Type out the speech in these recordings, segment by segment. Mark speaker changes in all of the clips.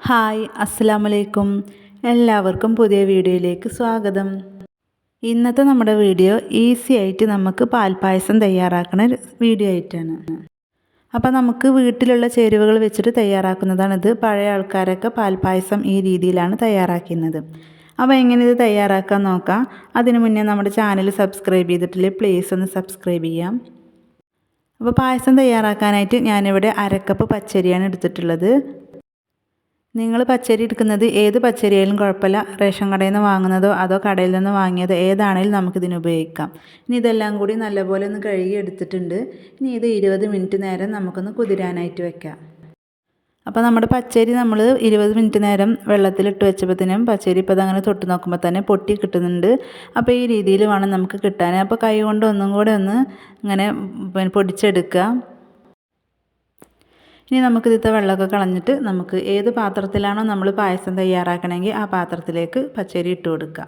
Speaker 1: Hi അസ്സലാമലൈക്കും. എല്ലാവർക്കും പുതിയ വീഡിയോയിലേക്ക് സ്വാഗതം. ഇന്നത്തെ നമ്മുടെ വീഡിയോ ഈസി ആയിട്ട് നമുക്ക് പാൽപ്പായസം തയ്യാറാക്കുന്ന വീഡിയോ ആയിട്ടാണ്. അപ്പോൾ നമുക്ക് വീട്ടിലുള്ള ചേരുവകൾ വെച്ചിട്ട് തയ്യാറാക്കുന്നതാണിത്. പഴയ ആൾക്കാരൊക്കെ പാൽപ്പായസം ഈ രീതിയിലാണ് തയ്യാറാക്കുന്നത്. അപ്പോൾ എങ്ങനെ ഇത് തയ്യാറാക്കാൻ നോക്കാം. അതിനു മുന്നേ നമ്മുടെ ചാനൽ സബ്സ്ക്രൈബ് ചെയ്തിട്ടില്ലേ, പ്ലീസ് ഒന്ന് സബ്സ്ക്രൈബ് ചെയ്യാം. അപ്പോൾ പായസം തയ്യാറാക്കാനായിട്ട് ഞാനിവിടെ അരക്കപ്പ് പച്ചരിയാണ് എടുത്തിട്ടുള്ളത്. നിങ്ങൾ പച്ചരി എടുക്കുന്നത് ഏത് പച്ചരിയായാലും കുഴപ്പമില്ല. റേഷൻ കടയിൽ നിന്ന് വാങ്ങുന്നതോ അതോ കടയിൽ നിന്ന് വാങ്ങിയതോ ഏതാണെങ്കിലും നമുക്കിതിന് ഉപയോഗിക്കാം. ഇനി ഇതെല്ലാം കൂടി നല്ലപോലെ ഒന്ന് കഴുകി എടുത്തിട്ടുണ്ട്. ഇനി ഇത് 20 മിനിറ്റ് നേരം നമുക്കൊന്ന് കുതിരാനായിട്ട് വെക്കാം. അപ്പോൾ നമ്മുടെ പച്ചരി നമ്മൾ 20 മിനിറ്റ് നേരം വെള്ളത്തിലിട്ട് വെച്ചപ്പോഴത്തേനും പച്ചരി ഇപ്പോൾ അതങ്ങനെ തൊട്ട് നോക്കുമ്പോൾ തന്നെ പൊട്ടി കിട്ടുന്നുണ്ട്. അപ്പോൾ ഈ രീതിയിൽ വേണം നമുക്ക് കിട്ടാൻ. അപ്പോൾ കൈ കൊണ്ട് ഒന്നും കൂടെ ഒന്ന് ഇങ്ങനെ പൊടിച്ചെടുക്കുക. ഇനി നമുക്കിതിലത്തെ വെള്ളമൊക്കെ കളഞ്ഞിട്ട് നമുക്ക് ഏത് പാത്രത്തിലാണോ നമ്മൾ പായസം തയ്യാറാക്കണമെങ്കിൽ ആ പാത്രത്തിലേക്ക് പച്ചരി ഇട്ട് കൊടുക്കുക.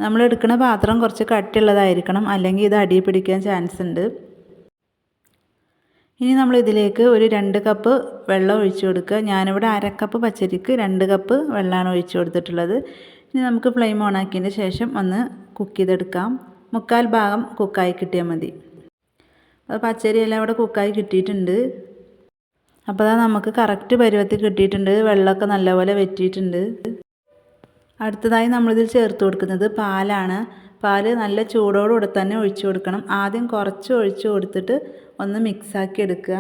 Speaker 1: നമ്മൾ എടുക്കുന്ന പാത്രം കുറച്ച് കട്ടിയുള്ളതായിരിക്കണം, അല്ലെങ്കിൽ ഇത് അടി പിടിക്കാൻ ചാൻസ് ഉണ്ട്. ഇനി നമ്മൾ ഇതിലേക്ക് ഒരു 2 കപ്പ് വെള്ളം ഒഴിച്ചു കൊടുക്കുക. ഞാനിവിടെ 1/2 കപ്പ് പച്ചരിക്ക് 2 കപ്പ് വെള്ളമാണ് ഒഴിച്ചു കൊടുത്തിട്ടുള്ളത്. ഇനി നമുക്ക് ഫ്ലെയിം ഓണാക്കിയതിന് ശേഷം ഒന്ന് കുക്ക് ചെയ്തെടുക്കാം. 3/4 ഭാഗം കുക്കായി കിട്ടിയാൽ മതി. അപ്പോൾ പച്ചരിയെല്ലാം ഇവിടെ കുക്കായി കിട്ടിയിട്ടുണ്ട്. അപ്പോൾ അത് നമുക്ക് കറക്റ്റ് പരുവത്തിൽ കിട്ടിയിട്ടുണ്ട്. വെള്ളമൊക്കെ നല്ലപോലെ വറ്റിയിട്ടുണ്ട്. അടുത്തതായി നമ്മളിതിൽ ചേർത്ത് കൊടുക്കുന്നത് പാലാണ്. പാല് നല്ല ചൂടോടുകൂടെ തന്നെ ഒഴിച്ചു കൊടുക്കണം. ആദ്യം കുറച്ച് ഒഴിച്ചു കൊടുത്തിട്ട് ഒന്ന് മിക്സാക്കി എടുക്കുക.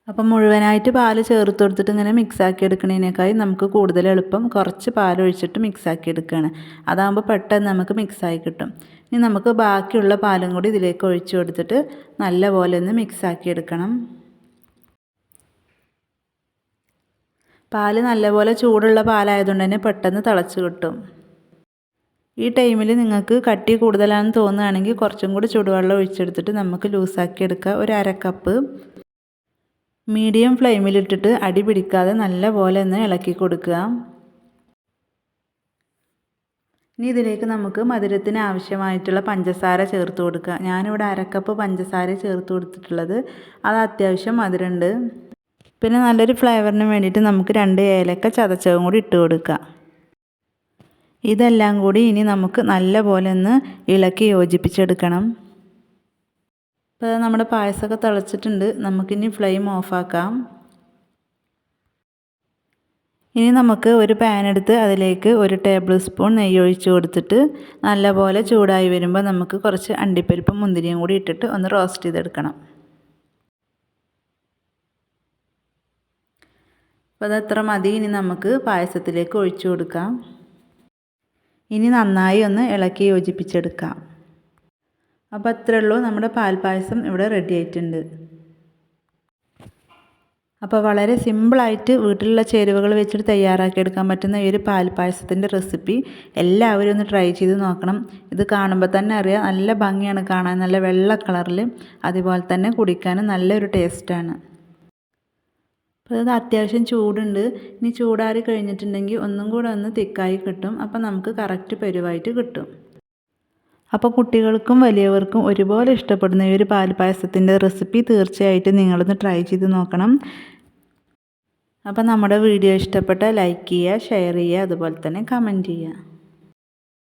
Speaker 1: അപ്പം മുഴുവനായിട്ട് പാല് ചേർത്ത് കൊടുത്തിട്ട് ഇങ്ങനെ മിക്സാക്കി എടുക്കുന്നതിനേക്കായി നമുക്ക് കൂടുതൽ എളുപ്പം കുറച്ച് പാലൊഴിച്ചിട്ട് മിക്സാക്കി എടുക്കുകയാണ്. അതാകുമ്പോൾ പെട്ടെന്ന് നമുക്ക് മിക്സായി കിട്ടും. ഇനി നമുക്ക് ബാക്കിയുള്ള പാലും കൂടി ഇതിലേക്ക് ഒഴിച്ചു കൊടുത്തിട്ട് നല്ലപോലെ ഒന്ന് മിക്സാക്കി എടുക്കണം. പാല് നല്ലപോലെ ചൂടുള്ള പാലായതുകൊണ്ട് തന്നെ പെട്ടെന്ന് തിളച്ച് കിട്ടും. ഈ ടൈമിൽ നിങ്ങൾക്ക് കട്ടി കൂടുതലാണെന്ന് തോന്നുകയാണെങ്കിൽ കുറച്ചും കൂടി ചൂടുവെള്ളം ഒഴിച്ചെടുത്തിട്ട് നമുക്ക് ലൂസാക്കി എടുക്കുക. ഒരു 1/2 കപ്പ് മീഡിയം ഫ്ലെയിമിലിട്ടിട്ട് അടി പിടിക്കാതെ നല്ലപോലെ ഒന്ന് ഇളക്കി കൊടുക്കുക. ഇനി ഇതിലേക്ക് നമുക്ക് മധുരത്തിന് ആവശ്യമായിട്ടുള്ള പഞ്ചസാര ചേർത്ത് കൊടുക്കുക. ഞാനിവിടെ 1/2 കപ്പ് പഞ്ചസാര ചേർത്ത് കൊടുത്തിട്ടുള്ളത്. അത് അത്യാവശ്യം മധുരമുണ്ട്. പിന്നെ നല്ലൊരു ഫ്ലേവറിന് വേണ്ടിയിട്ട് നമുക്ക് 2 ഏലക്ക ചതച്ചതും കൂടി ഇട്ട് കൊടുക്കാം. ഇതെല്ലാം കൂടി ഇനി നമുക്ക് നല്ലപോലെ ഒന്ന് ഇളക്കി യോജിപ്പിച്ചെടുക്കണം. ഇപ്പോൾ നമ്മുടെ പായസമൊക്കെ തിളച്ചിട്ടുണ്ട്. നമുക്കിനി ഫ്ലെയിം ഓഫാക്കാം. ഇനി നമുക്ക് ഒരു പാൻ എടുത്ത് അതിലേക്ക് 1 ടേബിൾ സ്പൂൺ നെയ്യ് ഒഴിച്ച് കൊടുത്തിട്ട് നല്ലപോലെ ചൂടായി വരുമ്പോൾ നമുക്ക് കുറച്ച് അണ്ടിപ്പരിപ്പും മുന്തിരിയും കൂടി ഇട്ടിട്ട് ഒന്ന് റോസ്റ്റ് ചെയ്തെടുക്കണം. അപ്പോൾ അതത്ര മതി. ഇനി നമുക്ക് പായസത്തിലേക്ക് ഒഴിച്ചു കൊടുക്കാം. ഇനി നന്നായി ഒന്ന് ഇളക്കി യോജിപ്പിച്ചെടുക്കാം. അപ്പോൾ അത്രയേ ഉള്ളൂ, നമ്മുടെ പാൽപ്പായസം ഇവിടെ റെഡി ആയിട്ടുണ്ട്. അപ്പോൾ വളരെ സിമ്പിളായിട്ട് വീട്ടിലുള്ള ചേരുവകൾ വെച്ചിട്ട് തയ്യാറാക്കിയെടുക്കാൻ പറ്റുന്ന ഈ ഒരു പാൽപ്പായസത്തിൻ്റെ റെസിപ്പി എല്ലാവരും ഒന്ന് ട്രൈ ചെയ്ത് നോക്കണം. ഇത് കാണുമ്പോൾ തന്നെ അറിയാം, നല്ല ഭംഗിയാണ് കാണാൻ, നല്ല വെള്ള കളറിൽ. അതുപോലെ തന്നെ കുടിക്കാനും നല്ലൊരു ടേസ്റ്റാണ്. അപ്പോൾ ഇത് അത്യാവശ്യം ചൂടുണ്ട്. ഇനി ചൂടാറി കഴിഞ്ഞിട്ടുണ്ടെങ്കിൽ ഒന്നും കൂടെ ഒന്ന് തിക്കായി കിട്ടും. അപ്പോൾ നമുക്ക് കറക്റ്റ് പരുവായിട്ട് കിട്ടും. അപ്പോൾ കുട്ടികൾക്കും വലിയവർക്കും ഒരുപോലെ ഇഷ്ടപ്പെടുന്ന ഈ ഒരു പാൽപ്പായസത്തിൻ്റെ റെസിപ്പി തീർച്ചയായിട്ടും നിങ്ങളൊന്ന് ട്രൈ ചെയ്ത് നോക്കണം. അപ്പോൾ നമ്മുടെ വീഡിയോ ഇഷ്ടപ്പെട്ടാൽ ലൈക്ക് ചെയ്യുക, ഷെയർ ചെയ്യുക, അതുപോലെ തന്നെ കമൻറ്റ് ചെയ്യുക.